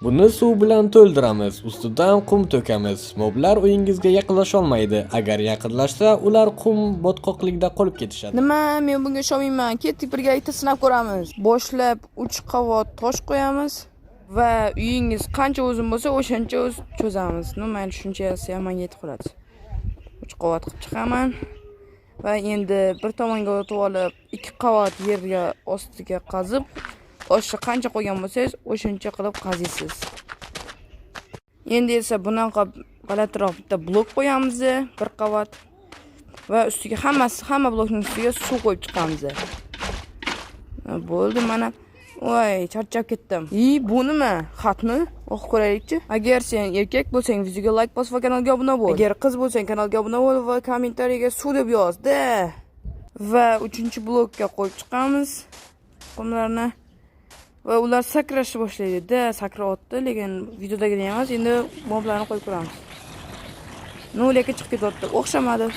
Buni suv bilan to'ldiramiz, ustidan qum to'kamiz. Moblar uyingizga yaqinlasha olmaydi. Agar yaqinlashsa, ular qum botqoqligida qolib ketishadi. Nima, men bunga ishomayman. Ketdik birgalikda sinab ko'ramiz. Boshlab 3 qavat tosh qo'yamiz va uyingiz qancha uzun bo'lsa, o'shancha cho'zamiz. Nima, tushunchasi ham menga yetib qoladi. 3 qavat qilib chiqaman va endi bir tomonga o'tib olib, 2 qavat yerga ostiga qazib, toshni qancha qo'ygan bo'lsangiz, o'shancha qilib qaziysiz. Endi esa bunaqa g'alatiroq bitta blok qo'yamiz, bir qavat va ustiga hamma blokning ustiga suv qo'yib chiqamiz. Bo'ldi, mana. Voy, charchab ketdim. Bu nima? Xatmi? O'qib ko'raylikchi. Agar sen erkak bo'lsang, videoga like bos va kanalga obuna bo'l. Agar qiz bo'lsang, kanalga obuna bo'l va kommentariyaga suv deb yoz-da. Va 3-blokka qo'yib chiqamiz qumlarni. Va ular sakrashni boshlaydi-da, sakrayapti, lekin videodagidek emas. Endi moblarni qo'yib ko'ramiz. Lekin chiqib ketyapti. O'xshamadi.